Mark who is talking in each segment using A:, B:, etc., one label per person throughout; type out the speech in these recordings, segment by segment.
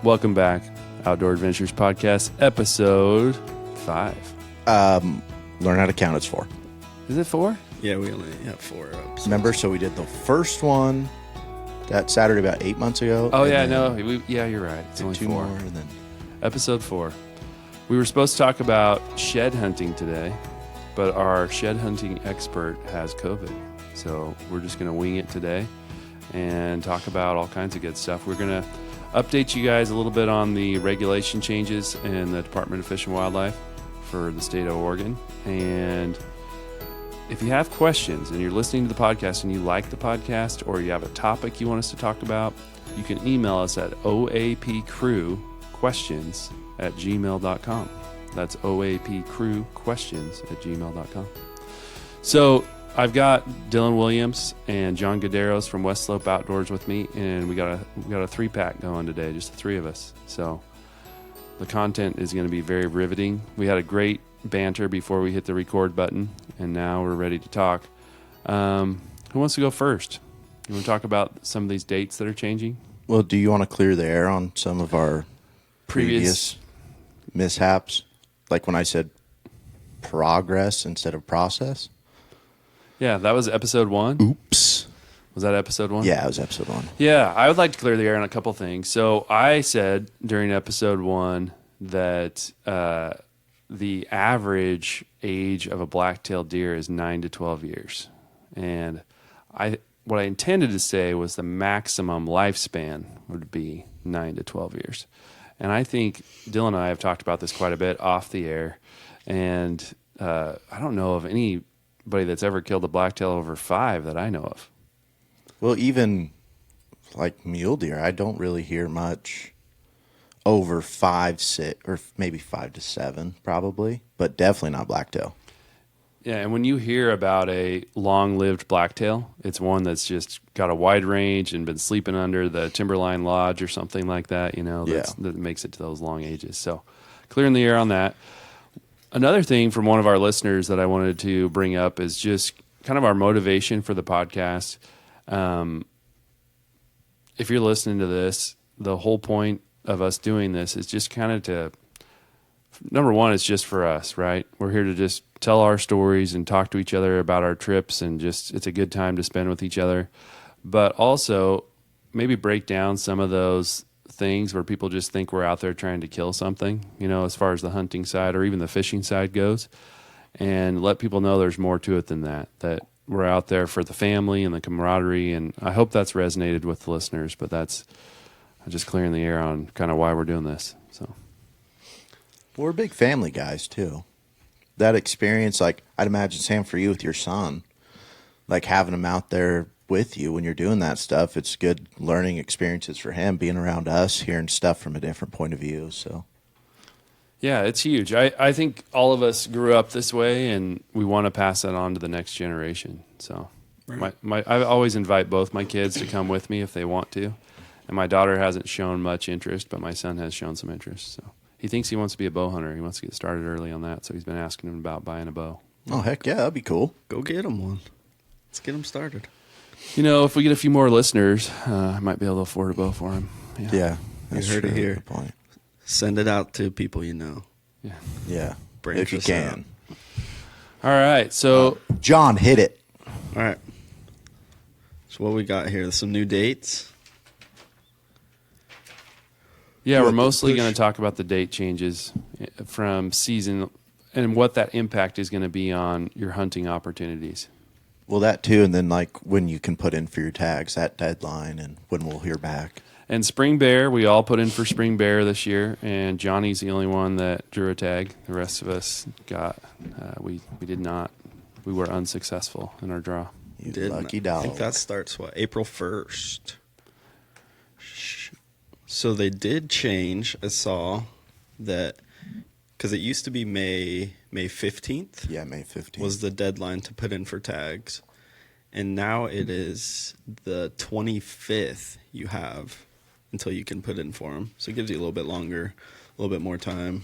A: Welcome back. Outdoor Adventures Podcast, episode 5.
B: Learn how to count. It's 4.
A: Is it 4?
C: Yeah, we only have 4 episodes.
B: Remember, so we did the first one that Saturday about 8 months ago.
A: Oh, yeah, no. You're right. It's only
B: 2
A: 4.
B: more, and then
A: Episode 4. We were supposed to talk about shed hunting today, but our shed hunting expert has COVID. So we're just going to wing it today and talk about all kinds of good stuff. We're going to update you guys a little bit on the regulation changes in the Department of Fish and Wildlife for the state of Oregon. And if you have questions and you're listening to the podcast and you like the podcast or you have a topic you want us to talk about, you can email us at oapcrewquestions@gmail.com. That's oapcrewquestions@gmail.com. So I've got Dylan Williams and John Gaderos from West Slope Outdoors with me, and we got a 3-pack going today, just the 3 of us. So the content is going to be very riveting. We had a great banter before we hit the record button, and now we're ready to talk. Who wants to go first? You want to talk about some of these dates that are changing?
B: well, do you want to clear the air on some of our previous mishaps? Like when I said progress instead of process?
A: Yeah, that was episode 1.
B: Oops.
A: Was that episode 1?
B: Yeah, it was episode 1.
A: Yeah, I would like to clear the air on a couple things. So I said during episode 1 that the average age of a black-tailed deer is 9 to 12 years. And what I intended to say was the maximum lifespan would be 9 to 12 years. And I think Dylan and I have talked about this quite a bit off the air. And I don't know of anybody that's ever killed a blacktail over 5 that I know of.
B: Well, even like mule deer, I don't really hear much over 5, 6, or maybe 5 to 7 probably, but definitely not blacktail.
A: Yeah, and when you hear about a long-lived blacktail, it's one that's just got a wide range and been sleeping under the timberline lodge or something like that, that makes it to those long ages. So clearing the air on that. Another thing from one of our listeners that I wanted to bring up is just kind of our motivation for the podcast. If you're listening to this, the whole point of us doing this is just kind of number one, it's just for us, right? We're here to just tell our stories and talk to each other about our trips, and just it's a good time to spend with each other. But also maybe break down some of those things where people just think we're out there trying to kill something, as far as the hunting side or even the fishing side goes, and let people know there's more to it than that we're out there for the family and the camaraderie. And I hope that's resonated with the listeners, but that's just clearing the air on kind of why we're doing this. So
B: We're big family guys too. That experience, like I'd imagine, Sam, for you with your son, like having him out there with you when you're doing that stuff, it's good learning experiences for him, being around us, hearing stuff from a different point of view. So
A: yeah, it's huge. I think all of us grew up this way, and we want to pass that on to the next generation. So
C: Right.
A: I always invite both my kids to come with me if they want to. And my daughter hasn't shown much interest, but my son has shown some interest. So he thinks he wants to be a bow hunter. He wants to get started early on that. So he's been asking him about buying a bow.
B: oh, heck yeah, that'd be cool.
C: Go get him one. Let's get him started.
A: If we get a few more listeners, I might be able to afford a bow for him.
B: Yeah, that's
C: heard it
B: true.
C: here.
B: Good point.
C: Send it out to people you know.
A: Yeah.
B: Yeah,
C: Branch
B: if you
C: us
B: can.
A: All right. So
B: John, hit it.
C: All right. So what we got here? Some new dates.
A: yeah,
B: You
A: we're
B: want to
A: mostly
B: push-
A: going to talk about the date changes from season and what that impact is going to be on your hunting opportunities.
B: Well, that too, and then like when you can put in for your tags, that deadline, and when we'll hear back.
A: And spring bear, we all put in for spring bear this year, and Johnny's the only one that drew a tag. The rest of us we did not. We were unsuccessful in our draw.
B: You
C: Didn't.
B: lucky
C: I
B: dog.
C: think that starts April 1st. So they did change. I saw that because it used to be May 15th.
B: Yeah, May 15th.
C: Was the deadline to put in for tags, and now it is the 25th. You have until you can put in for them, so it gives you a little bit longer, a little bit more time,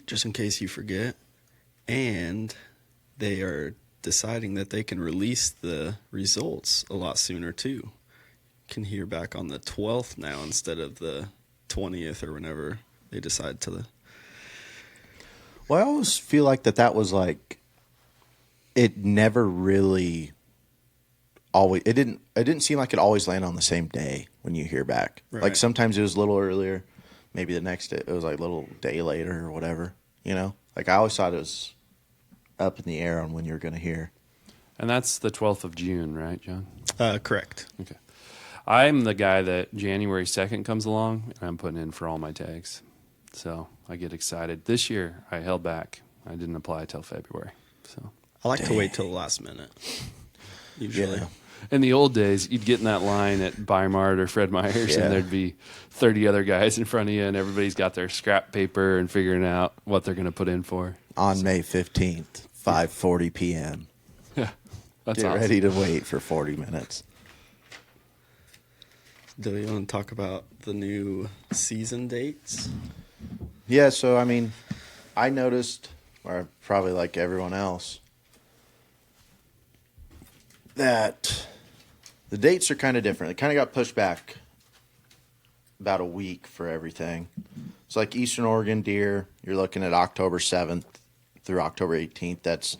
C: just in case you forget. And they are deciding that they can release the results a lot sooner too. Can hear back on the 12th now instead of the 20th or whenever they decide to.
B: Well, I always feel like that was like it never really always it didn't seem like it always landed on the same day when you hear back.
C: Right.
B: Like sometimes it was a little earlier, maybe the next day it was like a little day later or whatever, you know? Like I always thought it was up in the air on when you were going to hear.
A: And that's the 12th of June, right, John?
C: Correct.
A: Okay. I'm the guy that January 2nd comes along, and I'm putting in for all my tags. So I get excited. This year, I held back. I didn't apply till February. So
C: I like to wait till the last minute, usually.
B: Yeah.
A: in the old days, you'd get in that line at Bimart or Fred Meyer's,
B: Yeah.
A: and there'd be 30 other guys in front of you, and everybody's got their scrap paper and figuring out what they're going to put in for.
B: On May 15th, 5:40 p.m.
A: Yeah, that's
B: Get
A: awesome.
B: ready to wait for 40 minutes.
C: Do you want to talk about the new season dates?
B: Yeah, so I mean, I noticed, or probably like everyone else, that the dates are kind of different. It kind of got pushed back about a week for everything. It's like Eastern Oregon deer, you're looking at October 7th through October 18th. That's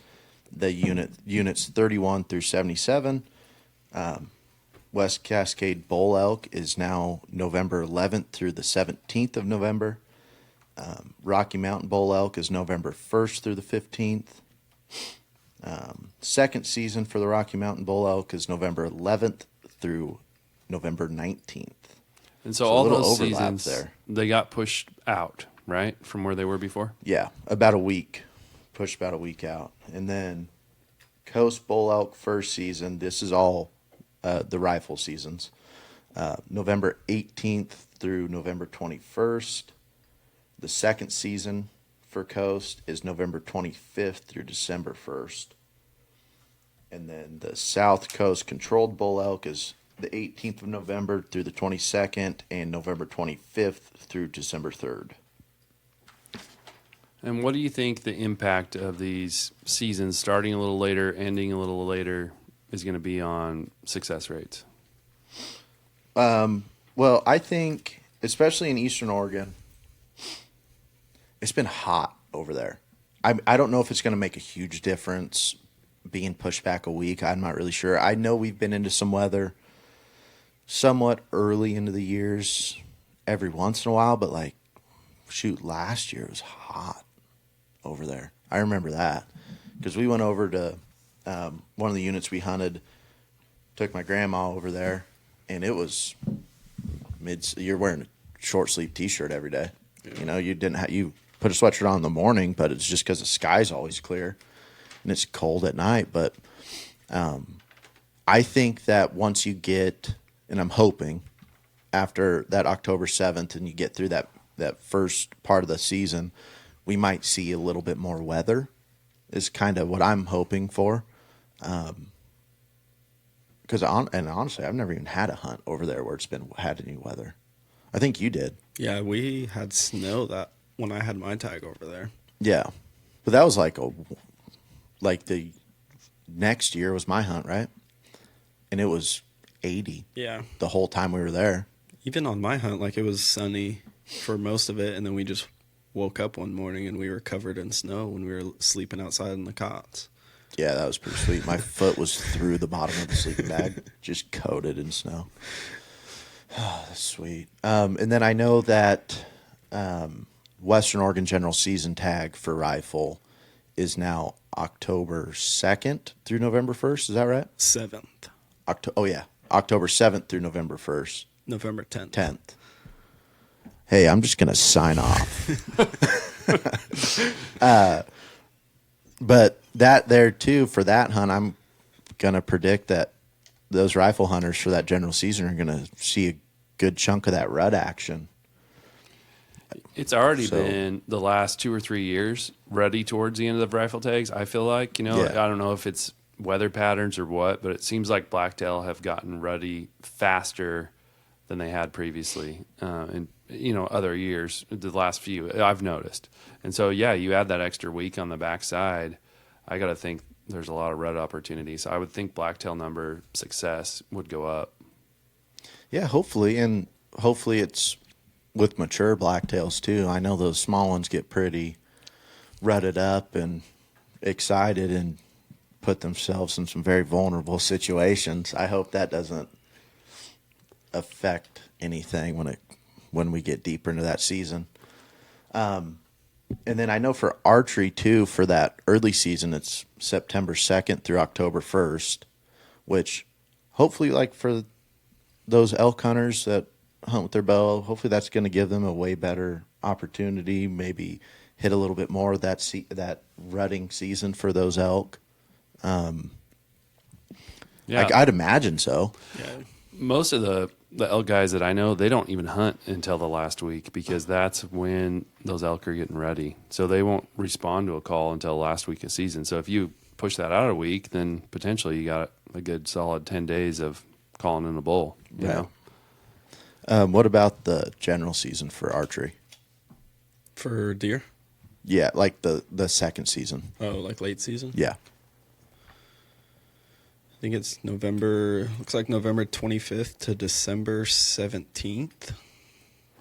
B: the units 31 through 77. West Cascade Bull Elk is now November 11th through the 17th of November. Rocky Mountain Bull Elk is November 1st through the 15th. Second season for the Rocky Mountain Bull Elk is November 11th through November 19th.
A: And so
B: So a
A: all
B: little
A: those
B: overlap
A: seasons,
B: there.
A: they got pushed out, right, from where they were before?
B: Yeah, about a week. Pushed about a week out. And then Coast Bull Elk first season, this is all the rifle seasons. November 18th through November 21st. The second season for Coast is November 25th through December 1st. And then the South Coast Controlled Bull Elk is the 18th of November through the 22nd and November 25th through December 3rd.
A: And what do you think the impact of these seasons, starting a little later, ending a little later, is going to be on success rates?
B: Well, I think, especially in Eastern Oregon, it's been hot over there. I don't know if it's going to make a huge difference being pushed back a week. I'm not really sure. I know we've been into some weather somewhat early into the years every once in a while, but like, shoot, last year it was hot over there. I remember that because we went over to one of the units we hunted, took my grandma over there, and it was you're wearing a short sleeve t-shirt every day. Yeah. You know, you put a sweatshirt on in the morning, but it's just because the sky's always clear and it's cold at night. But I think that once you get, and I'm hoping after that October 7th and you get through that first part of the season, we might see a little bit more weather is kind of what I'm hoping for. Because honestly, I've never even had a hunt over there where it's had any weather. I think you did.
C: Yeah, we had snow that when I had my tag over there.
B: Yeah, but that was like the next year was my hunt, right? And it was 80.
C: Yeah.
B: The whole time we were there.
C: Even on my hunt, like it was sunny for most of it, and then we just woke up one morning and we were covered in snow when we were sleeping outside in the cots.
B: Yeah, that was pretty sweet. My foot was through the bottom of the sleeping bag, just coated in snow. Oh, that's sweet. And then I know that Western Oregon General Season Tag for rifle is now October 2nd through November 1st. Is that right?
C: 7th.
B: October 7th through November 1st.
C: November 10th.
B: 10th. Hey, I'm just going to sign off. But that there, too, for that hunt, I'm going to predict that those rifle hunters for that general season are going to see a good chunk of that rut action.
A: It's already been the last 2 or 3 years ready towards the end of the rifle tags. I feel like,
B: Yeah.
A: I don't know if it's weather patterns or what, but it seems like blacktail have gotten ruddy faster than they had previously. And other years, the last few, I've noticed. And so, yeah, you add that extra week on the backside, I got to think there's a lot of rut opportunities. I would think blacktail number success would go up.
B: Yeah, hopefully. And hopefully it's with mature blacktails too. I know those small ones get pretty rutted up and excited and put themselves in some very vulnerable situations. I hope that doesn't affect anything when we get deeper into that season. And then I know for archery too, for that early season, it's September 2nd through October 1st, which hopefully, like for those elk hunters that hunt with their bow, hopefully that's going to give them a way better opportunity, maybe hit a little bit more of that rutting season for those elk.
A: Yeah.
B: I'd imagine so.
C: Yeah.
A: Most of the elk guys that I know, they don't even hunt until the last week because that's when those elk are getting ready. So they won't respond to a call until the last week of season. So if you push that out a week, then potentially you got a good solid 10 days of calling in a bull. You
B: Right.
A: know?
B: What about the general season for archery?
C: For deer?
B: Yeah, like the second season.
C: Oh, like late season?
B: Yeah.
C: I think it's looks like November 25th to December 17th.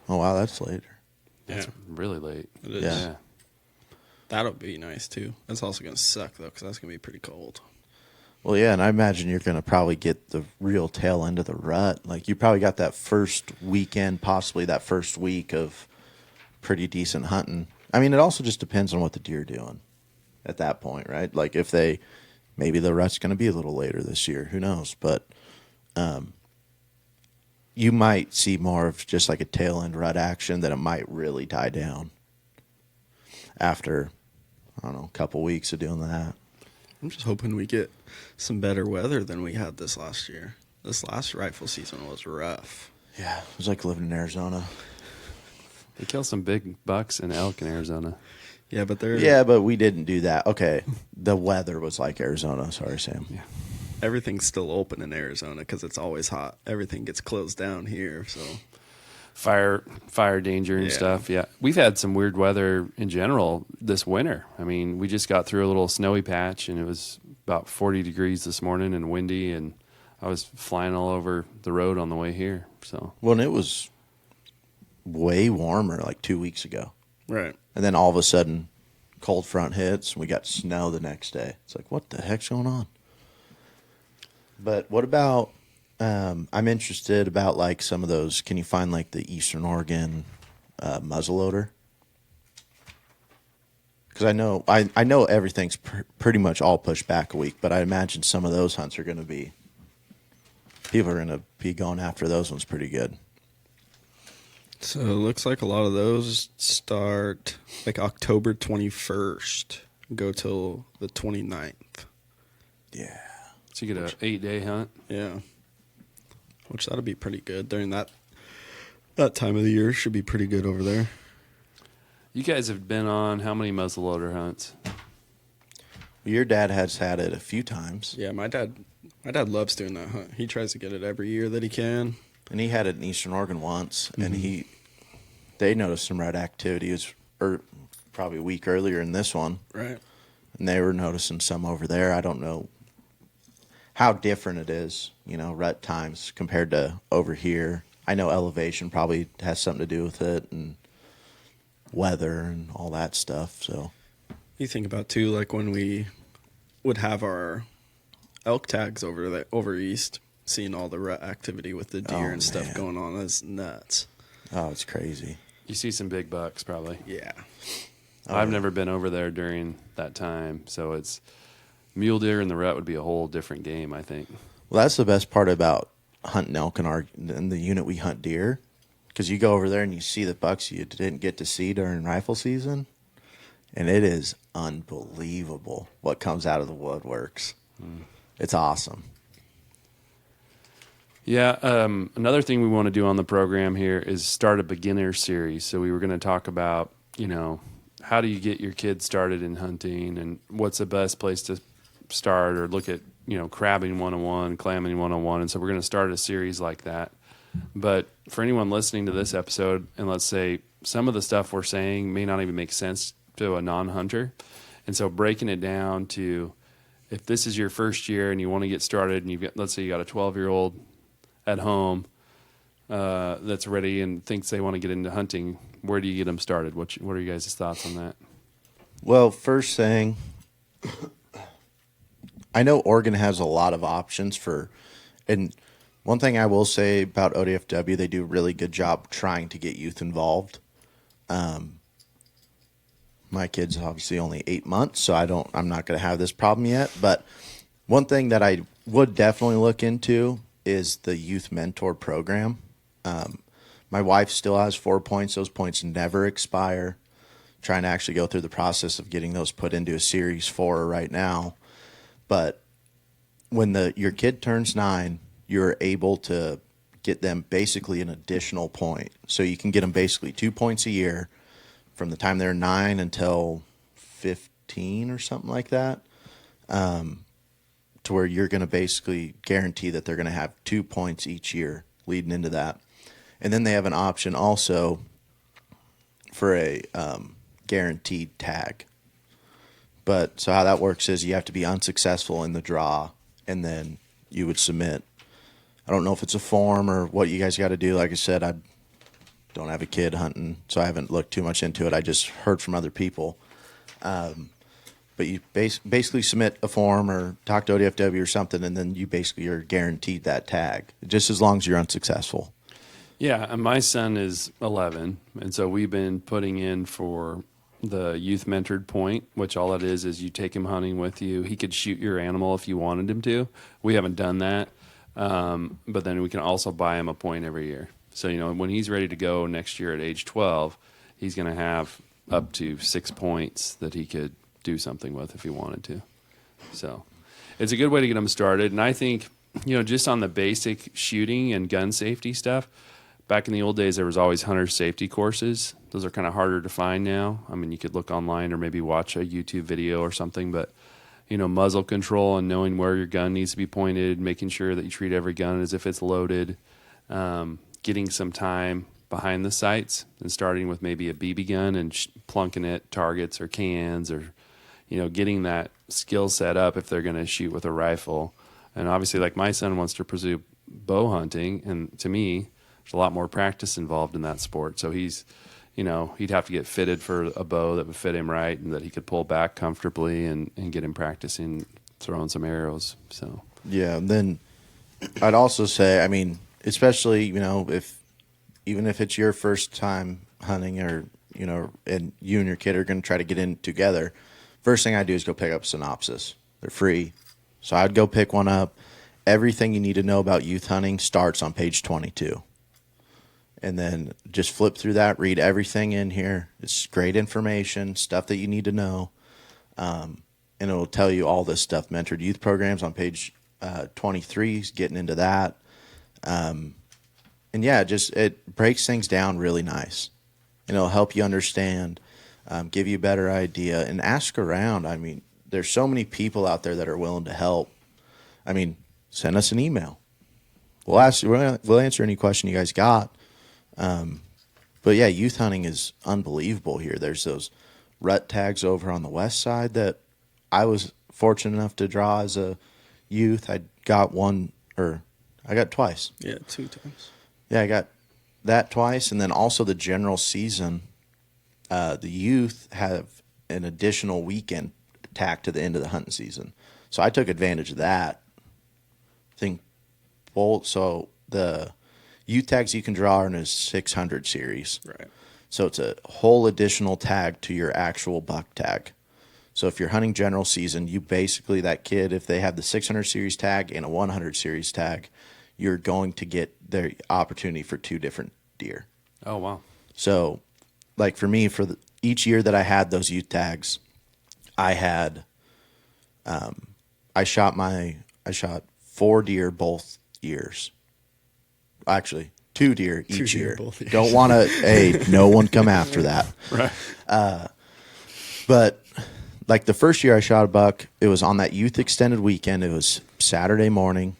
B: Oh, wow, that's later.
A: That's really late.
C: It is.
B: Yeah.
C: That'll be nice, too. That's also going to suck, though, because that's going to be pretty cold.
B: Well, yeah, and I imagine you're going to probably get the real tail end of the rut. Like, you probably got that first weekend, possibly that first week of pretty decent hunting. I mean, it also just depends on what the deer are doing at that point, right? Like, if maybe the rut's going to be a little later this year. Who knows? But you might see more of just like a tail end rut action that it might really die down after, I don't know, a couple weeks of doing that.
C: I'm just hoping we get some better weather than we had this last year. This last rifle season was rough.
B: Yeah, it was like living in Arizona.
A: They kill some big bucks and elk in Arizona.
C: Yeah, but
B: Yeah, but we didn't do that. Okay, the weather was like Arizona. Sorry, Sam.
A: Yeah.
C: everything's still open in Arizona because it's always hot. Everything gets closed down here, so
A: fire danger and
C: Yeah.
A: stuff. Yeah, we've had some weird weather in general this winter. I mean, we just got through a little snowy patch, and it was about 40 degrees this morning and windy, and I was flying all over the road on the way here. So,
B: Well, and it was way warmer like 2 weeks ago.
C: right.
B: And then all of a sudden, cold front hits, and we got snow the next day. It's like, what the heck's going on? But what about, I'm interested about like some of those, can you find like the Eastern Oregon muzzleloader? Because I know everything's pretty much all pushed back a week, but I imagine some of those hunts are going to be, people are going to be going after those ones pretty good.
C: So it looks like a lot of those start like October 21st, go till the 29th.
B: Yeah.
A: so you get an 8-day hunt.
C: Yeah. Which that'll be pretty good during that time of the year. Should be pretty good over there.
A: You guys have been on how many muzzleloader hunts?
B: Your dad has had it a few times,
C: Yeah, my dad loves doing that hunt. He tries to get it every year that he can.
B: and he had it in Eastern Oregon once, and they noticed some red activity. It was probably a week earlier in this one,
C: Right.
B: and they were noticing some over there. I don't know how different it is, rut times compared to over here. I know elevation probably has something to do with it, and weather and all that stuff. So
C: You think about too, like when we would have our elk tags over east, seeing all the rut activity with the deer
B: Oh,
C: and stuff
B: man.
C: going on is nuts.
B: it's crazy.
A: You see some big bucks probably.
C: Yeah.
A: I've never been over there during that time, so it's mule deer in the rut would be a whole different game, I think.
B: Well, that's the best part about hunting elk in the unit we hunt deer, because you go over there and you see the bucks you didn't get to see during rifle season, and it is unbelievable what comes out of the woodworks. It's awesome.
A: Yeah, another thing we want to do on the program here is start a beginner series. So we were going to talk about, how do you get your kids started in hunting and what's the best place to start, or look at, crabbing 101, clamming 101. And so we're going to start a series like that. But for anyone listening to this episode, and let's say some of the stuff we're saying may not even make sense to a non-hunter. And so breaking it down to, if this is your first year and you want to get started and let's say you got a 12-year-old at home, that's ready and thinks they want to get into hunting, where do you get them started? What are you guys' thoughts on that?
B: Well, first thing, I know Oregon has a lot of options and one thing I will say about ODFW, they do a really good job trying to get youth involved. My kid's obviously only 8 months, so I'm not going to have this problem yet. But one thing that I would definitely look into is the youth mentor program. My wife still has 4 points. Those points never expire. Trying to actually go through the process of getting those put into a Series 4 right now. But when your kid turns 9, you're able to get them basically an additional point. So you can get them basically 2 points a year from the time they're 9 until 15 or something like that, to where you're going to basically guarantee that they're going to have 2 points each year leading into that. And then they have an option also for a guaranteed tag. But so how that works is you have to be unsuccessful in the draw, and then you would submit. I don't know if it's a form or what you guys got to do. Like I said, I don't have a kid hunting, so I haven't looked too much into it. I just heard from other people. But you basically submit a form or talk to ODFW or something, and then you basically are guaranteed that tag, just as long as you're unsuccessful.
A: Yeah, and my son is 11, and so we've been putting in for the youth mentored point, which all it is you take him hunting with you. He could shoot your animal if you wanted him to. We haven't done that, but then we can also buy him a point every year. So, when he's ready to go next year at age 12, he's going to have up to 6 points that he could do something with if he wanted to. So it's a good way to get him started. And I think, just on the basic shooting and gun safety stuff, back in the old days, there was always hunter safety courses. Those are kind of harder to find now. I mean, you could look online or maybe watch a YouTube video or something, but muzzle control and knowing where your gun needs to be pointed, making sure that you treat every gun as if it's loaded, getting some time behind the sights and starting with maybe a BB gun and plunking it targets or cans, or getting that skill set up if they're going to shoot with a rifle. And obviously, like, my son wants to pursue bow hunting, and to me, there's a lot more practice involved in that sport. So he's, he'd have to get fitted for a bow that would fit him right and that he could pull back comfortably and get him practicing throwing some arrows. So
B: yeah, and then I'd also say, I mean, especially, even if it's your first time hunting, or, and you and your kid are going to try to get in together, first thing I do is go pick up Synopsis. They're free. So I'd go pick one up. Everything you need to know about youth hunting starts on page 22. And then just flip through that, read everything in here. It's great information, stuff that you need to know. And it'll tell you all this stuff. Mentored youth programs on page 23, getting into that. And yeah, it breaks things down really nice. And it'll help you understand, give you a better idea, and ask around. I mean, there's so many people out there that are willing to help. I mean, send us an email. We'll answer any question you guys got. But yeah, youth hunting is unbelievable here. There's those rut tags over on the west side that I was fortunate enough to draw as a youth. I got twice.
C: Yeah, 2 times.
B: Yeah, I got that twice. And then also the general season, the youth have an additional weekend tacked to the end of the hunting season. So I took advantage of that. So the youth tags you can draw are in a 600 series.
C: Right.
B: So it's a whole additional tag to your actual buck tag. So if you're hunting general season, you basically, that kid, if they have the 600 series tag and a 100 series tag, you're going to get their opportunity for 2 different deer.
A: Oh, wow.
B: So, like for me, each year that I had those youth tags, I had, I shot 4 deer both years. Actually, 2 deer each year.
C: Both years.
B: Don't want to, no one come after that.
A: Right.
B: But like the first year I shot a buck, it was on that youth extended weekend. It was Saturday morning,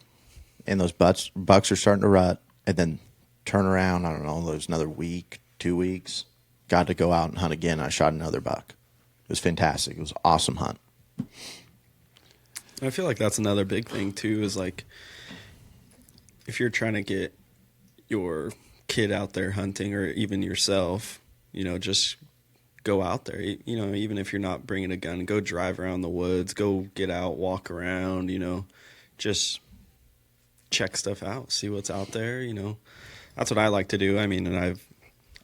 B: and those bucks are starting to rut, and then turn around, I don't know, there was another week, 2 weeks, got to go out and hunt again. I shot another buck. It was fantastic. It was an awesome hunt.
C: I feel like that's another big thing too, is like, if you're trying to get your kid out there hunting, or even yourself, just go out there. Even if you're not bringing a gun, go drive around the woods, go get out, walk around, just check stuff out, see what's out there. That's what I like to do. I mean, and I've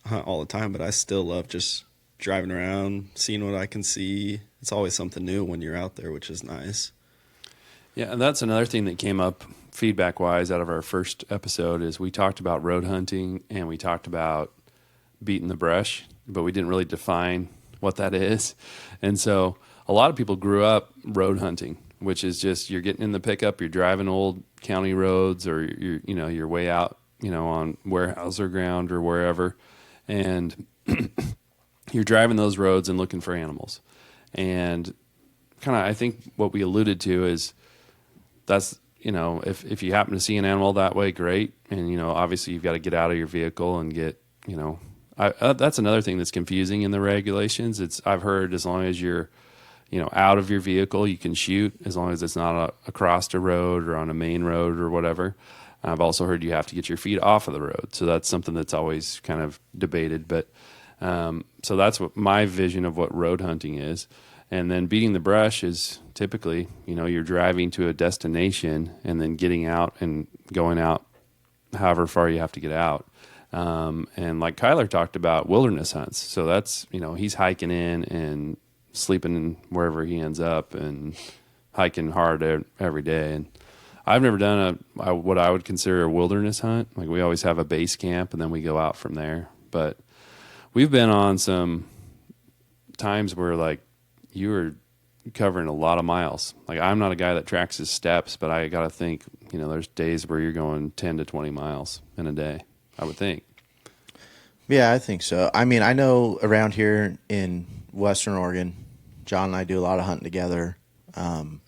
C: hunt all the time, but I still love just driving around, seeing what I can see. It's always something new when you're out there, which is nice.
A: Yeah, and that's another thing that came up feedback-wise out of our first episode is we talked about road hunting and we talked about beating the brush, but we didn't really define what that is. And so a lot of people grew up road hunting, which is just you're getting in the pickup, you're driving old county roads, or you're way out, on Weyerhaeuser ground or wherever, and you're driving those roads and looking for animals. And kind of, I think what we alluded to is that's, if you happen to see an animal that way, great. And, obviously you've got to get out of your vehicle and get, that's another thing that's confusing in the regulations. I've heard as long as you're, out of your vehicle, you can shoot as long as it's not across a road or on a main road or whatever. I've also heard you have to get your feet off of the road. So that's something that's always kind of debated. But so that's what my vision of what road hunting is. And then beating the brush is typically, you're driving to a destination and then getting out and going out however far you have to get out. And like Kyler talked about, wilderness hunts. So that's, he's hiking in and sleeping in wherever he ends up and hiking hard every day. And I've never done what I would consider a wilderness hunt. Like we always have a base camp and then we go out from there. But we've been on some times where like you were covering a lot of miles. Like I'm not a guy that tracks his steps, but I got to think, there's days where you're going 10 to 20 miles in a day, I would think.
B: Yeah, I think so. I mean, I know around here in Western Oregon, John and I do a lot of hunting together. And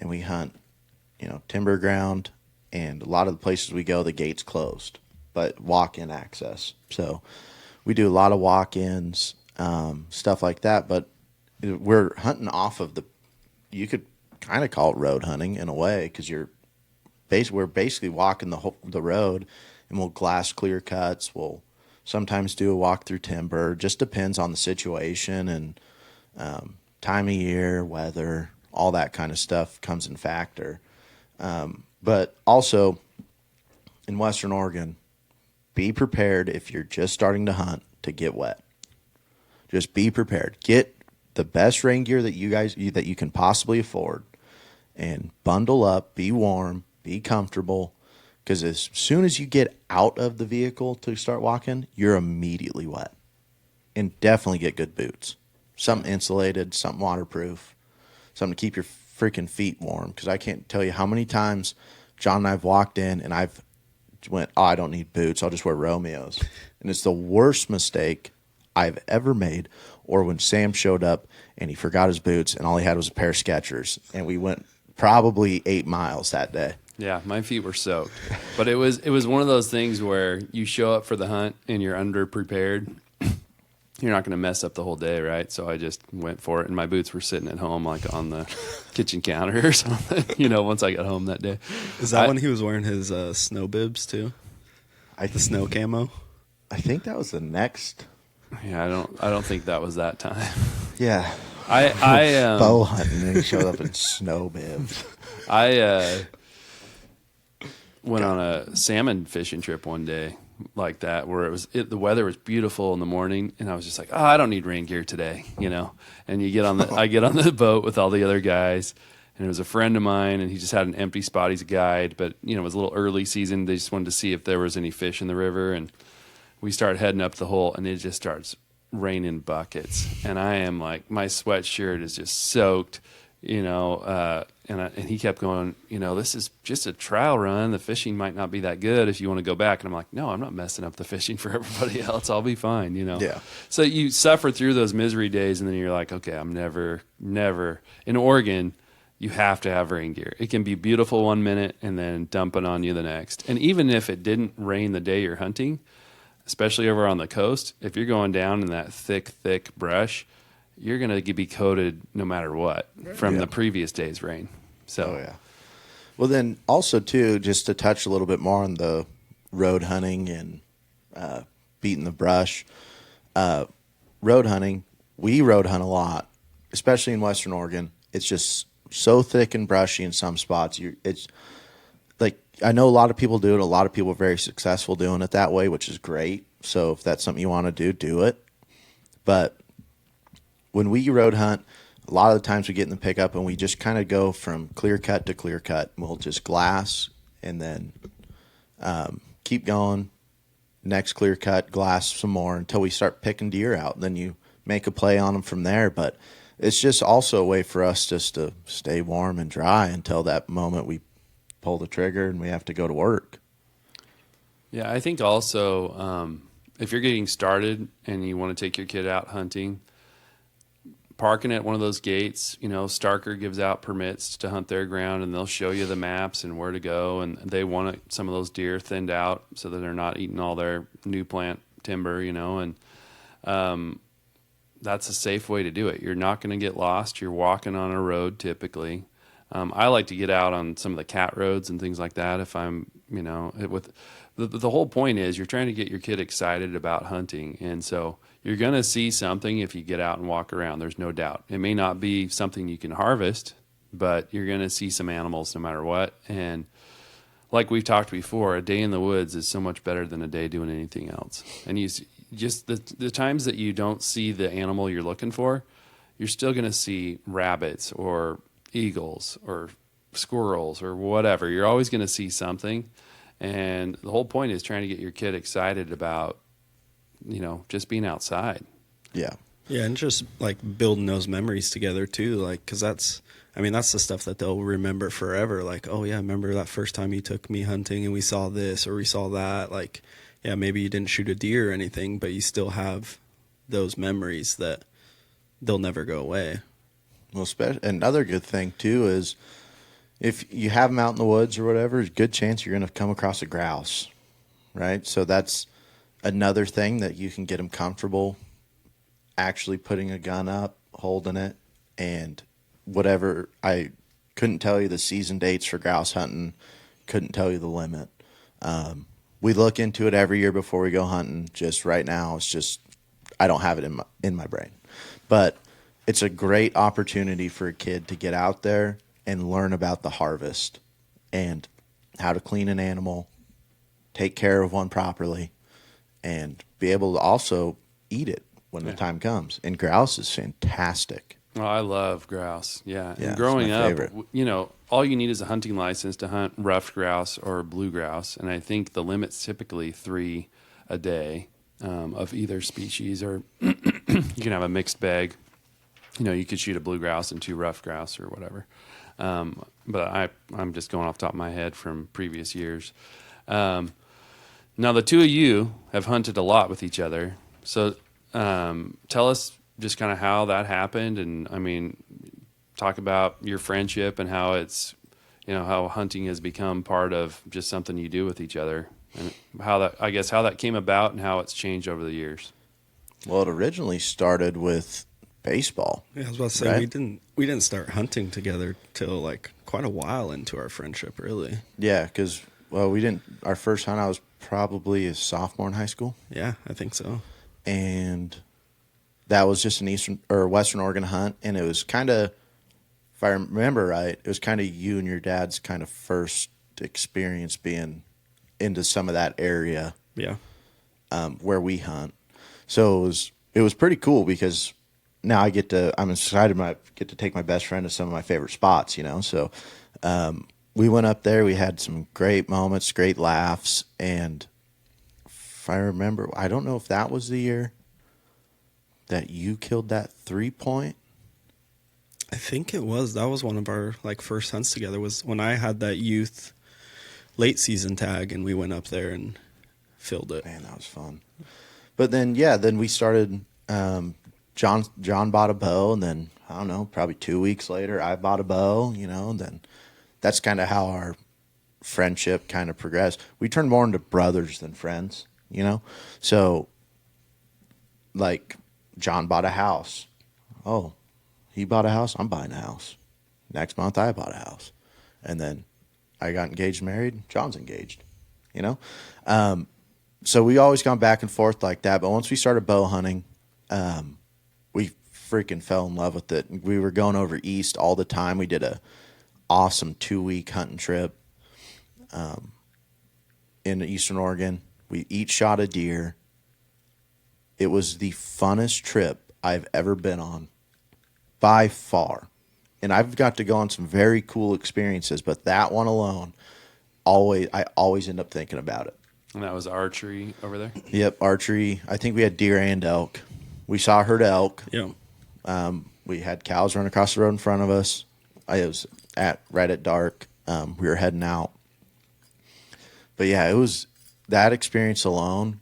B: we hunt, timber ground, and a lot of the places we go, the gate's closed, but walk-in access. So we do a lot of walk-ins, stuff like that, but we're hunting off of you could kind of call it road hunting in a way, because we're basically walking the road, and we'll glass clear cuts. We'll sometimes do a walk through timber. Just depends on the situation and time of year, weather, all that kind of stuff comes in factor. But also in Western Oregon, be prepared if you're just starting to hunt to get wet. Just be prepared. Get the best rain gear that you can possibly afford, and bundle up, be warm, be comfortable, because as soon as you get out of the vehicle to start walking, you're immediately wet. And definitely get good boots. Something insulated, something waterproof, something to keep your freaking feet warm, because I can't tell you how many times John and I've walked in and I've went, I don't need boots, I'll just wear Romeos. And it's the worst mistake I've ever made. Or when Sam showed up and he forgot his boots and all he had was a pair of Skechers, and we went probably 8 miles that day.
A: Yeah, my feet were soaked. But it was one of those things where you show up for the hunt and you're underprepared. You're not going to mess up the whole day, right? So I just went for it, and my boots were sitting at home, like on the kitchen counter or something. Once I got home that day.
C: Is that when he was wearing his snow bibs too? The snow camo.
B: I think that was the next.
A: Yeah, I don't think that was that time.
B: Yeah,
A: I
B: bow hunting, and he showed up in snow bibs.
A: I went on a salmon fishing trip one day like that, where the weather was beautiful in the morning, and I was just like, I don't need rain gear today, And I get on the boat with all the other guys, and it was a friend of mine, and he just had an empty spot. He's a guide, but it was a little early season. They just wanted to see if there was any fish in the river, and we start heading up the hole, and it just starts raining buckets, and I am like, my sweatshirt is just soaked, and he kept going, this is just a trial run. The fishing might not be that good if you want to go back. And I'm like, no, I'm not messing up the fishing for everybody else. I'll be fine,
B: Yeah.
A: So you suffer through those misery days, and then you're like, okay, I'm never. In Oregon, you have to have rain gear. It can be beautiful one minute and then dump it on you the next. And even if it didn't rain the day you're hunting, especially over on the coast, if you're going down in that thick brush, you're going to be coated no matter what from the previous day's rain. So,
B: Oh, yeah. Well, then also, too, just to touch a little bit more on the road hunting and beating the brush. Road hunting, we road hunt a lot, especially in Western Oregon. It's just so thick and brushy in some spots. It's like, I know a lot of people do it. A lot of people are very successful doing it that way, which is great. So if that's something you want to do it. But when we road hunt, a lot of the times we get in the pickup and we just kind of go from clear cut to clear cut. We'll just glass and then keep going. Next clear cut, glass some more until we start picking deer out. Then you make a play on them from there. But it's just also a way for us just to stay warm and dry until that moment we pull the trigger and we have to go to work.
A: Yeah, I think also if you're getting started and you want to take your kid out hunting, parking at one of those gates, Starker gives out permits to hunt their ground, and they'll show you the maps and where to go. And they want some of those deer thinned out so that they're not eating all their new plant timber, and that's a safe way to do it. You're not going to get lost. You're walking on a road typically. I like to get out on some of the cat roads and things like that if I'm, with the whole point is you're trying to get your kid excited about hunting. And so you're going to see something if you get out and walk around. There's no doubt. It may not be something you can harvest, but you're going to see some animals no matter what. And like we've talked before, a day in the woods is so much better than a day doing anything else. And just the times that you don't see the animal you're looking for, you're still going to see rabbits or eagles or squirrels or whatever. You're always going to see something. And the whole point is trying to get your kid excited about, just being outside.
B: Yeah.
C: Yeah, and just like building those memories together too, like, because that's the stuff that they'll remember forever. Like, oh yeah, I remember that first time you took me hunting and we saw this or we saw that. Like, yeah, maybe you didn't shoot a deer or anything, but you still have those memories that they'll never go away.
B: Well, another good thing too is if you have them out in the woods or whatever, there's a good chance you're going to come across a grouse, right? So that's another thing that you can get them comfortable actually putting a gun up, holding it, and whatever. I couldn't tell you the season dates for grouse hunting, couldn't tell you the limit. We look into it every year before we go hunting. Just right now, it's just I don't have it in my brain. But it's a great opportunity for a kid to get out there and learn about the harvest and how to clean an animal, take care of one properly, and be able to also eat it when the time comes. And grouse is fantastic.
A: Oh, I love grouse. Yeah.
B: Yeah,
A: And growing
B: it's my
A: up,
B: favorite.
A: all you need is a hunting license to hunt ruffed grouse or blue grouse. And I think the limit's typically 3 a day of either species, or you can have a mixed bag. You could shoot a blue grouse and 2 ruffed grouse or whatever. But I'm just going off the top of my head from previous years. Now, the two of you have hunted a lot with each other. So tell us just kind of how that happened. And, talk about your friendship and how it's, how hunting has become part of just something you do with each other. And how that came about and how it's changed over the years.
B: Well, it originally started with baseball.
C: Yeah, I was about to say,
B: right?
C: we didn't start hunting together till like quite a while into our friendship, really.
B: Yeah, because, we didn't. Our first hunt, I was probably a sophomore in high school.
C: Yeah, I think so.
B: And that was just an Eastern or Western Oregon hunt. And it was kind of, if I remember right, it was kind of you and your dad's kind of first experience being into some of that area.
C: Yeah.
B: Where we hunt. So it was pretty cool because now I'm excited I get to take my best friend to some of my favorite spots, So we went up there, we had some great moments, great laughs, and if I remember, I don't know if that was the year that you killed that 3-point.
C: I think it was. That was one of our first hunts together, was when I had that youth late season tag and we went up there and filled it.
B: Man, that was fun. But then we started. John bought a bow, and then I don't know, probably 2 weeks later, I bought a bow. And then that's kind of how our friendship kind of progressed. We turned more into brothers than friends. So like John bought a house. Oh, he bought a house. I'm buying a house. Next month, I bought a house, and then I got engaged, married. John's engaged. you know? So we always gone back and forth like that. But once we started bow hunting, we freaking fell in love with it. We were going over east all the time. We did a awesome 2-week hunting trip in Eastern Oregon. We each shot a deer. It was the funnest trip I've ever been on by far. And I've got to go on some very cool experiences, but that one alone, I always end up thinking about it.
A: And that was archery over there?
B: Yep, archery. I think we had deer and elk. We saw a herd of elk.
C: Yeah.
B: We had cows run across the road in front of us. It was right at dark. We were heading out. But yeah, it was that experience alone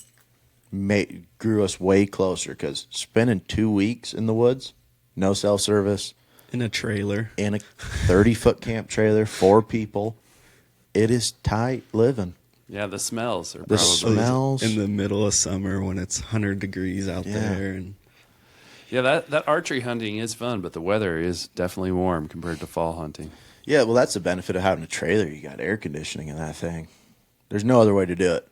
B: grew us way closer, because spending 2 weeks in the woods, no cell service,
C: In a trailer.
B: in a 30-foot camp trailer, 4 people, it is tight living.
A: Yeah, the smells are
B: The
A: probably.
B: smells.
C: In the middle of summer when it's 100 degrees out
B: Yeah.
C: there. And
A: Yeah, that archery hunting is fun, but the weather is definitely warm compared to fall hunting.
B: Yeah, well, that's the benefit of having a trailer. You got air conditioning in that thing. There's no other way to do it.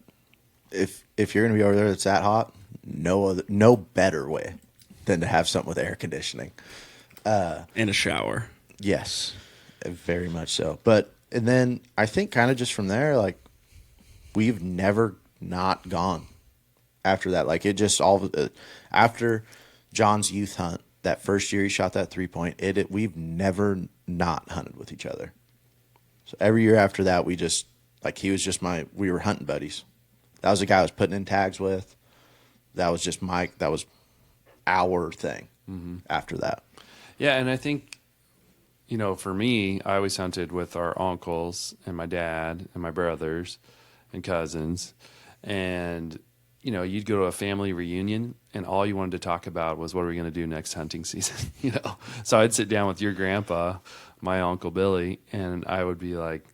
B: If you're going to be over there that's that hot, no better way than to have something with air conditioning.
C: and a shower.
B: Yes, very much so. And then I think kind of just from there, like, we've never not gone after that. Like, it just after John's youth hunt, that first year he shot that 3-point, we've never not hunted with each other. So every year after that, we just, like, he was just we were hunting buddies. That was the guy I was putting in tags with. That was just that was our thing after that.
A: Yeah, and I think, for me, I always hunted with our uncles and my dad and my brothers and cousins. And, you'd go to a family reunion and all you wanted to talk about was what are we going to do next hunting season, So I'd sit down with your grandpa, my Uncle Billy, and I would be like,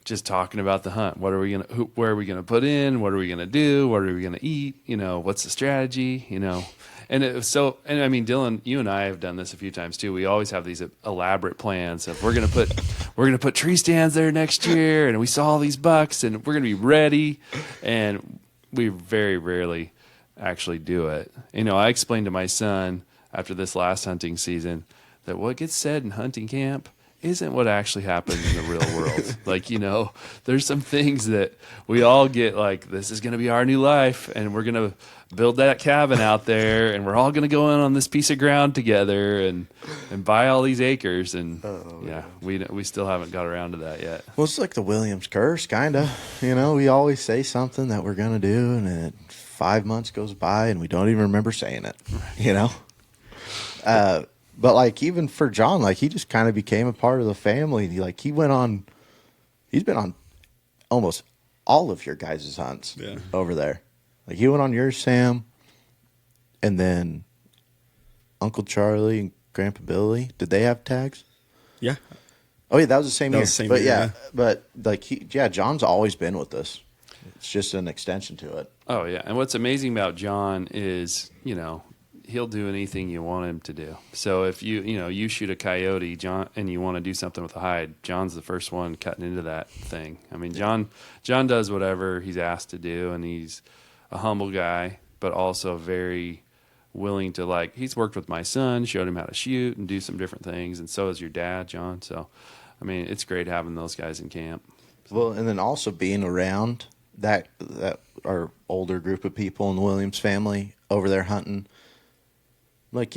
A: just talking about the hunt. Where are we going to put in? What are we going to do? What are we going to eat? What's the strategy? And it was and I mean, Dylan, you and I have done this a few times too. We always have these elaborate plans of we're going to put tree stands there next year, and we saw all these bucks, and we're going to be ready. And we very rarely actually do it. I explained to my son after this last hunting season that what gets said in hunting camp isn't what actually happens in the real world. Like, there's some things that we all get like, this is going to be our new life, and we're going to build that cabin out there, and we're all going to go in on this piece of ground together and buy all these acres. And we still haven't got around to that yet.
B: Well, it's like the Williams curse, kind of. We always say something that we're going to do, and then 5 months goes by, and we don't even remember saying it, But, like, even for John, like, he just kind of became a part of the family. He's been on almost all of your guys' hunts over there. Like, he went on yours, Sam, and then Uncle Charlie and Grandpa Billy. Did they have tags?
C: Yeah.
B: Oh, yeah, that was the same
C: That
B: year.
C: was the same
B: but
C: year,
B: yeah,
C: yeah.
B: but, like, John's always been with us. It's just an extension to it.
A: Oh, yeah. And what's amazing about John is, he'll do anything you want him to do. So if you shoot a coyote, John, and you want to do something with a hide, John's the first one cutting into that thing. I mean, John does whatever he's asked to do, and he's a humble guy, but also very willing to, he's worked with my son, showed him how to shoot and do some different things, and so is your dad, John. So, I mean, it's great having those guys in camp.
B: Well, and then also being around that our older group of people in the Williams family over there hunting. Like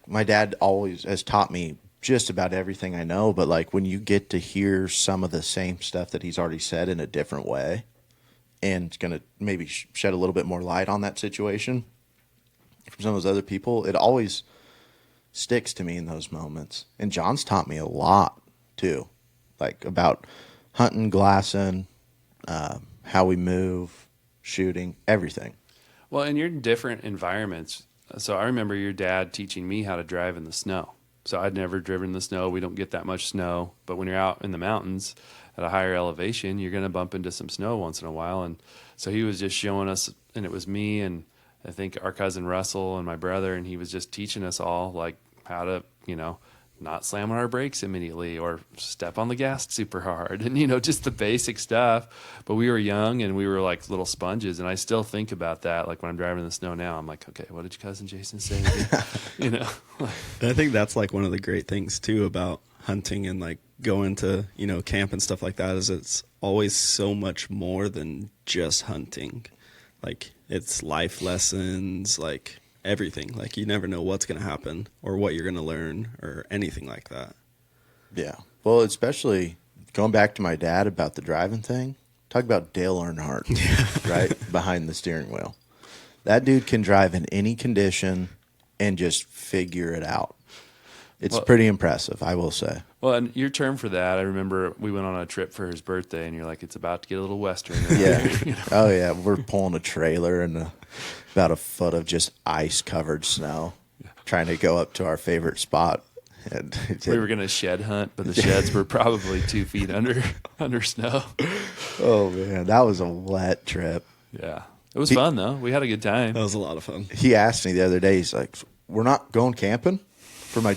B: my dad always has taught me just about everything I know, but like when you get to hear some of the same stuff that he's already said in a different way, and it's going to maybe shed a little bit more light on that situation from some of those other people, it always sticks to me in those moments. And John's taught me a lot too, like about hunting, glassing, how we move, shooting, everything.
A: Well, and you're in different environments. So I remember your dad teaching me how to drive in the snow. So I'd never driven in the snow. We don't get that much snow. But when you're out in the mountains at a higher elevation, you're going to bump into some snow once in a while. And so he was just showing us, and it was me and I think our cousin Russell and my brother, and he was just teaching us all like how to, not slam on our brakes immediately or step on the gas super hard and, just the basic stuff. But we were young and we were like little sponges. And I still think about that. Like when I'm driving in the snow now, I'm like, okay, what did your cousin Jason say?
C: And I think that's like one of the great things too about hunting and like going to, camp and stuff like that is it's always so much more than just hunting. Like it's life lessons, like everything. Like you never know what's going to happen or what you're going to learn or anything like that.
B: Yeah. Well, especially going back to my dad about the driving thing, talk about Dale Earnhardt, right? Behind the steering wheel. That dude can drive in any condition and just figure it out. It's pretty impressive, I will say.
A: Well, and your term for that, I remember we went on a trip for his birthday, and you're like, it's about to get a little western.
B: Yeah. Oh, yeah. We're pulling a trailer and about a foot of just ice-covered snow, trying to go up to our favorite spot. And
A: we were going to shed hunt, but the sheds were probably 2 feet under snow.
B: Oh, man. That was a wet trip.
A: Yeah. It was fun, though. We had a good time.
C: That was a lot of fun.
B: He asked me the other day, he's like, we're not going camping for my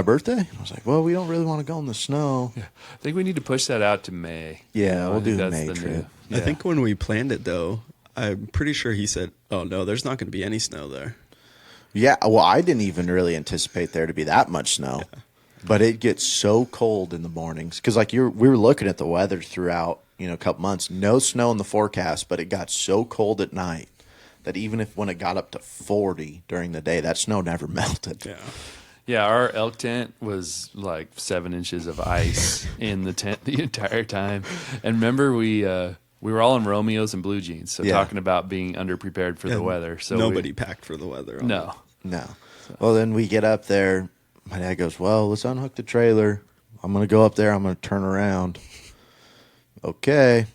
B: birthday? And I was like, well, we don't really want to go in the snow.
A: Yeah. I think we need to push that out to May.
B: Yeah, we'll do the May trip.
C: I think when we planned it, though, I'm pretty sure he said, oh, no, there's not going to be any snow there.
B: Yeah, well, I didn't even really anticipate there to be that much snow. Yeah. But it gets so cold in the mornings. Because, like, we were looking at the weather throughout, a couple months. No snow in the forecast, but it got so cold at night that even when it got up to 40 during the day, that snow never melted.
C: Yeah.
A: Yeah, our elk tent was like 7 inches of ice in the tent the entire time. And remember, we were all in Romeos and blue jeans, so talking about being underprepared for the weather. So
C: nobody packed for the weather.
A: No.
B: So. Well, then we get up there. My dad goes, well, let's unhook the trailer. I'm going to go up there. I'm going to turn around. Okay.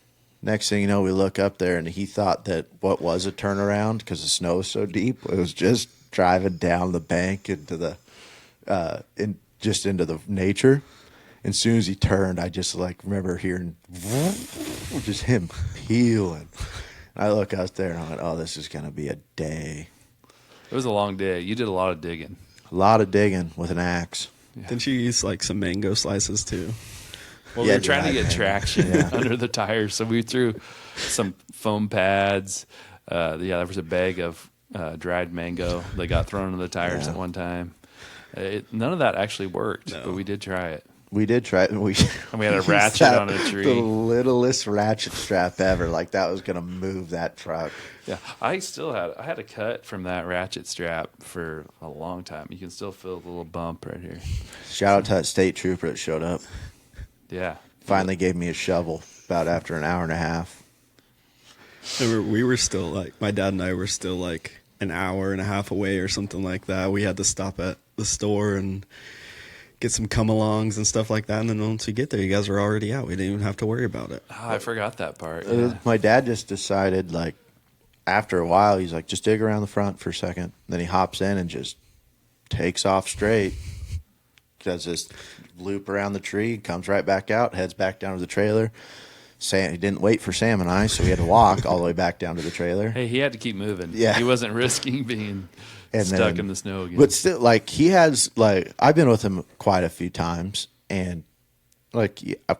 B: Next thing you know, we look up there, and he thought that what was a turnaround, because the snow was so deep, it was just driving down the bank into the into the nature. And as soon as he turned, I just remember hearing just him peeling. I look out there and I went, oh, this is going to be a day.
A: It was a long day. You did a lot of digging.
B: A lot of digging with an axe.
C: Yeah. Didn't you use some mango slices too?
A: Well, we were trying to get traction under the tires, so we threw some foam pads. There was a bag of dried mango that got thrown into the tires at one time. None of that actually worked, but we did try it.
B: We did try it. And we
A: had a ratchet on a tree.
B: The littlest ratchet strap ever. Like that was going to move that truck.
A: Yeah, I had a cut from that ratchet strap for a long time. You can still feel the little bump right here.
B: Shout out to that state trooper that showed up.
A: Yeah.
B: Finally gave me a shovel about after an hour and a half.
C: We were still my dad and I were still an hour and a half away or something like that. We had to stop at the store and get some come-alongs and stuff like that. And then once we get there, you guys were already out. We didn't even have to worry about it.
A: Oh, I forgot that part. Yeah.
B: My dad just decided, after a while, he's like, just dig around the front for a second. Then he hops in and just takes off straight. Does this loop around the tree, comes right back out, heads back down to the trailer. Sam, he didn't wait for Sam and I, so we had to walk all the way back down to the trailer.
A: Hey, he had to keep moving.
B: Yeah.
A: He wasn't risking being stuck in the snow again.
B: But still, he has, I've been with him quite a few times, and,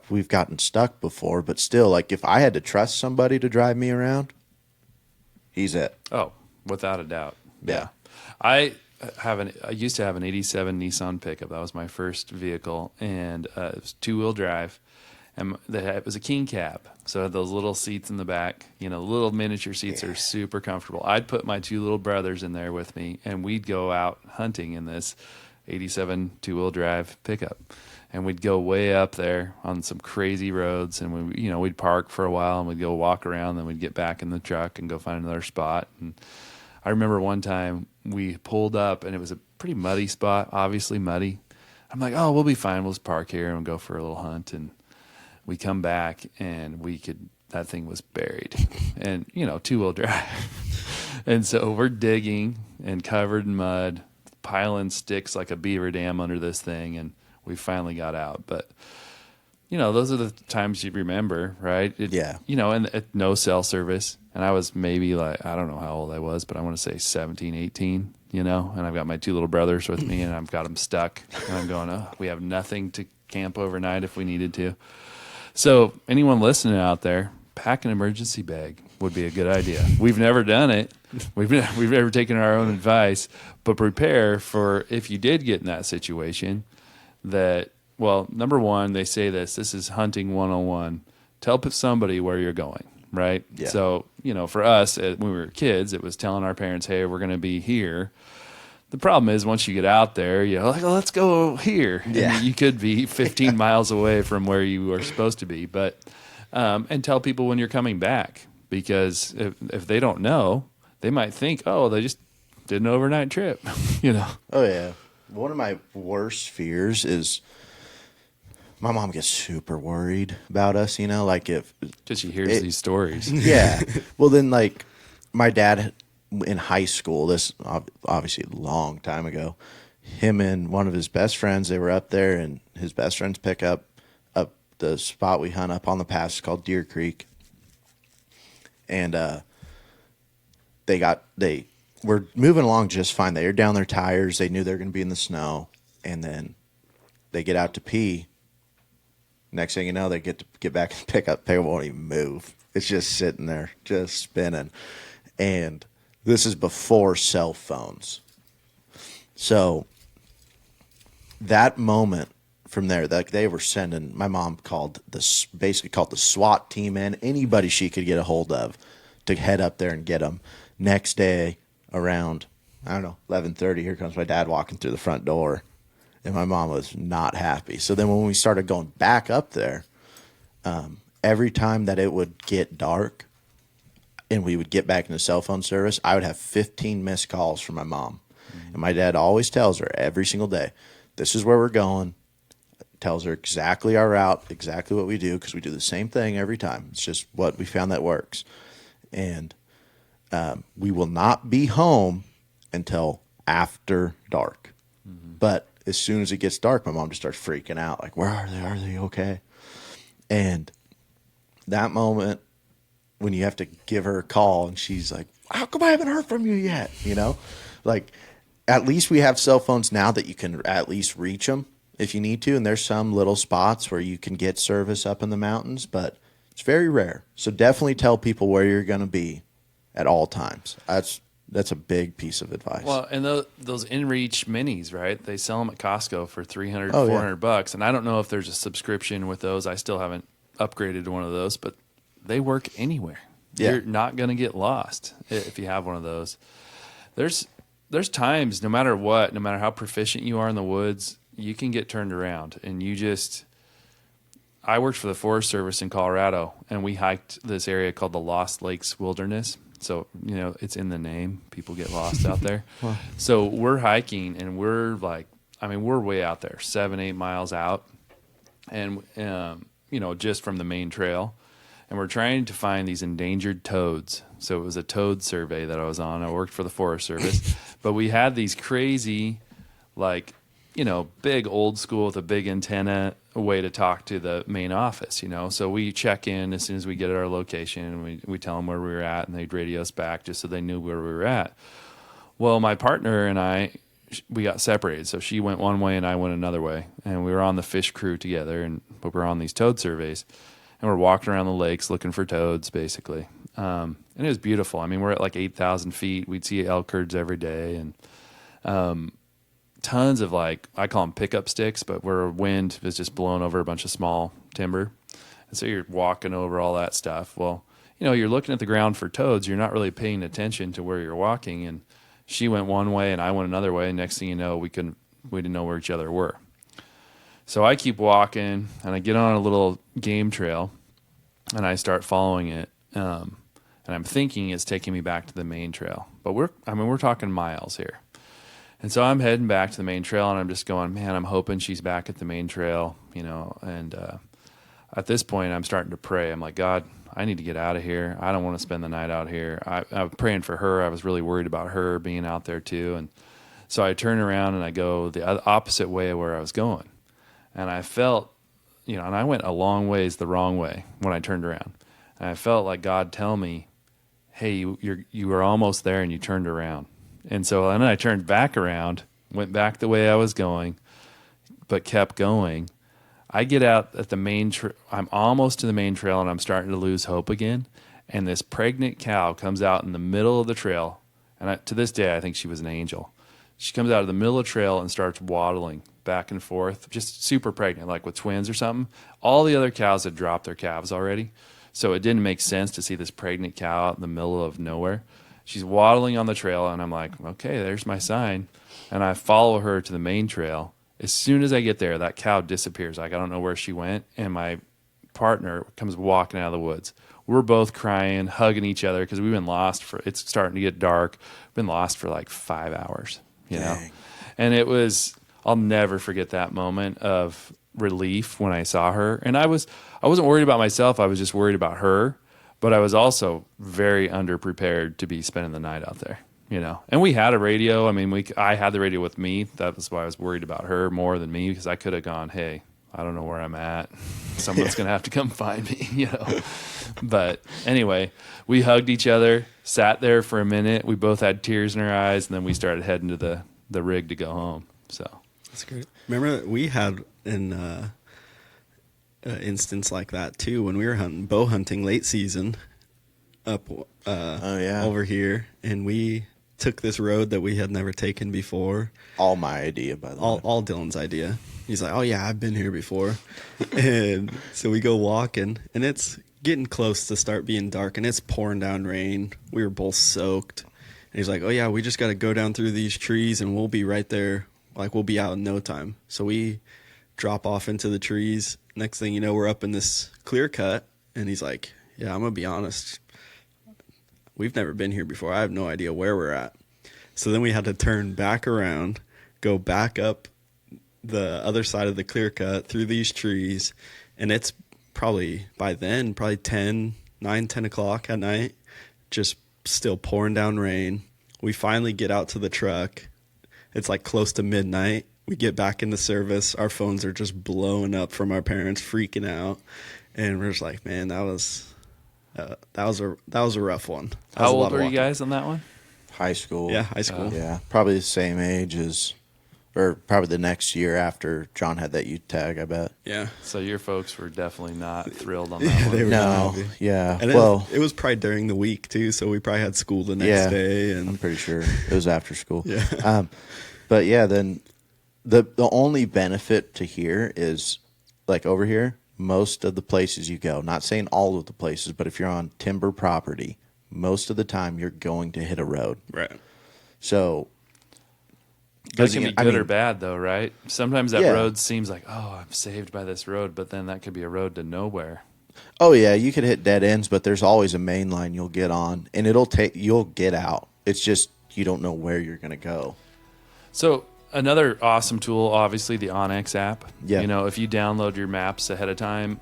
B: we've gotten stuck before, but still, if I had to trust somebody to drive me around, he's it.
A: Oh, without a doubt.
B: Yeah.
A: I used to have an 87 Nissan pickup. That was my first vehicle, and it was 2-wheel drive. And it was a king cab, so it had those little seats in the back. Little miniature seats are super comfortable. I'd put my 2 little brothers in there with me, and we'd go out hunting in this 87 2-wheel drive pickup. And we'd go way up there on some crazy roads, and we'd park for a while, and we'd go walk around, then we'd get back in the truck and go find another spot. And I remember one time we pulled up, and it was a pretty muddy spot, obviously muddy. I'm like, oh, we'll be fine. We'll just park here and go for a little hunt. And we come back and that thing was buried and, 2-wheel drive. And so we're digging and covered in mud, piling sticks like a beaver dam under this thing. And we finally got out. But those are the times you remember, right?
B: Yeah.
A: And no cell service. And I was maybe like, I don't know how old I was, but I want to say 17, 18, and I've got my 2 little brothers with me and I've got them stuck. And I'm going, oh, we have nothing to camp overnight if we needed to. So anyone listening out there, pack an emergency bag would be a good idea. We've never done it. We've never taken our own advice, but prepare for if you did get in that situation that, well, number one, they say this is hunting 101. Tell somebody where you're going, right?
B: Yeah.
A: So, for us, when we were kids, it was telling our parents, hey, we're going to be here. The problem is once you get out there, you're like, oh, let's go here.
B: Yeah.
A: And you could be 15 miles away from where you were supposed to be. But and tell people when you're coming back, because if they don't know, they might think, oh, they just did an overnight trip,
B: Oh, yeah. One of my worst fears is my mom gets super worried about us, like if...
A: Because she hears these stories.
B: Yeah. Well, then, like, my dad in high school, this obviously a long time ago, him and one of his best friends, they were up there, and his best friends pick up the spot we hunt up on the pass. It's called Deer Creek. And they were moving along just fine. They were down their tires. They knew they were going to be in the snow. And then they get out to pee. Next thing you know, they get back and pick up. They won't even move. It's just sitting there, just spinning. And this is before cell phones. So that moment from there, like they were sending, my mom basically called the SWAT team in, anybody she could get a hold of to head up there and get them. Next day around, I don't know, 11:30, here comes my dad walking through the front door. And my mom was not happy. So then when we started going back up there, every time that it would get dark and we would get back into cell phone service, I would have 15 missed calls from my mom. Mm-hmm. And my dad always tells her every single day, this is where we're going. Tells her exactly our route, exactly what we do, because we do the same thing every time. It's just what we found that works. And we will not be home until after dark. Mm-hmm. But as soon as it gets dark, my mom just starts freaking out. Like, where are they? Are they okay? And that moment when you have to give her a call and she's like, how come I haven't heard from you yet? Like at least we have cell phones now that you can at least reach them if you need to. And there's some little spots where you can get service up in the mountains, but it's very rare. So definitely tell people where you're going to be at all times. That's a big piece of advice.
A: Well, and those InReach minis, right? They sell them at Costco for $300,
B: Oh,
A: $400. And I don't know if there's a subscription with those. I still haven't upgraded to one of those, but they work anywhere.
B: Yeah.
A: You're not going to get lost if you have one of those. There's times, no matter what, no matter how proficient you are in the woods, you can get turned around. And I worked for the Forest Service in Colorado, and we hiked this area called the Lost Lakes Wilderness. So, it's in the name. People get lost out there. Wow. So we're hiking, and we're way out there, 7-8 miles out, and, just from the main trail. And we're trying to find these endangered toads. So it was a toad survey that I was on. I worked for the Forest Service. But we had these crazy, big old school with a big antenna way to talk to the main office, So we check in as soon as we get at our location, and we tell them where we were at, and they'd radio us back just so they knew where we were at. Well, my partner and I, we got separated. So she went one way and I went another way. And we were on the fish crew together, but we were on these toad surveys. And we're walking around the lakes looking for toads, basically. And it was beautiful. I mean, we're at like 8,000 feet. We'd see elk herds every day. And tons of I call them pickup sticks, but where wind is just blowing over a bunch of small timber. And so you're walking over all that stuff. Well, you're looking at the ground for toads. You're not really paying attention to where you're walking. And she went one way and I went another way. And next thing you know, we didn't know where each other were. So I keep walking, and I get on a little game trail, and I start following it. And I'm thinking it's taking me back to the main trail. But we're talking miles here. And so I'm heading back to the main trail, and I'm just going, man, I'm hoping she's back at the main trail, And at this point, I'm starting to pray. I'm like, God, I need to get out of here. I don't want to spend the night out here. I'm praying for her. I was really worried about her being out there too. And so I turn around, and I go the opposite way of where I was going. And I felt, and I went a long ways the wrong way when I turned around. And I felt like God tell me, hey, you were almost there and you turned around. And so then I turned back around, went back the way I was going, but kept going. I get out at the main I'm almost to the main trail, and I'm starting to lose hope again. And this pregnant cow comes out in the middle of the trail. And to this day, I think she was an angel. She comes out of the middle of the trail and starts waddling back and forth, just super pregnant, like with twins or something. All the other cows had dropped their calves already. So it didn't make sense to see this pregnant cow out in the middle of nowhere. She's waddling on the trail, and I'm like, okay, there's my sign. And I follow her to the main trail. As soon as I get there, that cow disappears. Like, I don't know where she went. And my partner comes walking out of the woods. We're both crying, hugging each other because we've been lost it's starting to get dark. We've been lost for like 5 hours, you know? And I'll never forget that moment of relief when I saw her. And I wasn't worried about myself. I was just worried about her. But I was also very underprepared to be spending the night out there, you know? And we had a radio. I mean, I had the radio with me. That was why I was worried about her more than me, because I could have gone, hey, I don't know where I'm at. Someone's going to have to come find me, you know? But anyway, we hugged each other, sat there for a minute. We both had tears in our eyes, and then we started heading to the rig to go home. So
C: that's great. Remember, we had an instance like that too when we were bow hunting late season up over here, and we took this road that we had never taken before.
B: All my idea, by the way.
C: All Dylan's idea. He's like, oh yeah, I've been here before. And so we go walking, and it's getting close to start being dark, and it's pouring down rain. We were both soaked. And he's like, oh yeah, we just got to go down through these trees, and we'll be right there. Like, we'll be out in no time. So we drop off into the trees. Next thing you know, we're up in this clear cut, and he's like, yeah, I'm going to be honest. We've never been here before. I have no idea where we're at. So then we had to turn back around, go back up the other side of the clear cut through these trees, and it's probably 10 o'clock at night, just still pouring down rain. We finally get out to the truck. It's like close to midnight. We get back into service. Our phones are just blowing up from our parents freaking out, and we're just like, man, that was a rough one.
A: How old were you guys on that one?
B: High school.
C: Yeah, high school.
B: Yeah, probably the same age as, or probably the next year after John had that youth tag, I bet.
C: Yeah.
A: So your folks were definitely not thrilled on that one.
C: They were
B: No,
C: not.
B: yeah.
C: And it was probably during the week too, so we probably had school the next day. And
B: I'm pretty sure it was after school.
C: Yeah.
B: But yeah, then the only benefit to here is, like over here, most of the places you go, not saying all of the places, but if you're on timber property, most of the time you're going to hit a road.
C: Right.
B: So
A: That can be good or bad, though, right? Sometimes that road seems like, oh, I'm saved by this road, but then that could be a road to nowhere.
B: Oh yeah, you could hit dead ends, but there's always a main line you'll get on, and you'll get out. It's just you don't know where you're going to go.
A: So another awesome tool, obviously, the Onyx app.
B: Yeah.
A: You know, if you download your maps ahead of time,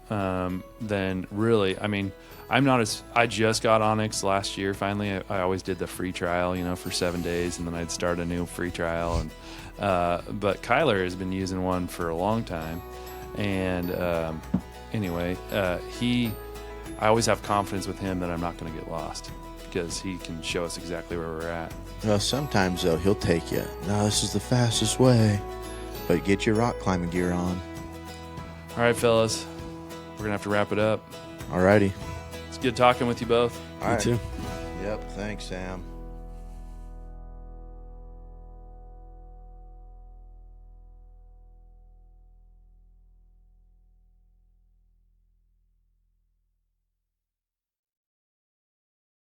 A: then really, I mean, I just got Onyx last year. Finally, I always did the free trial, you know, for 7 days, and then I'd start a new free trial. And but Kyler has been using one for a long time, and anyway, I always have confidence with him that I'm not going to get lost because he can show us exactly where we're at.
B: Well, sometimes though he'll take you. No, this is the fastest way, but get your rock climbing gear on.
A: All right, fellas, we're gonna have to wrap it up.
B: Alrighty.
A: It's good talking with you both.
B: All right.
C: You too.
B: Yep. Thanks, Sam.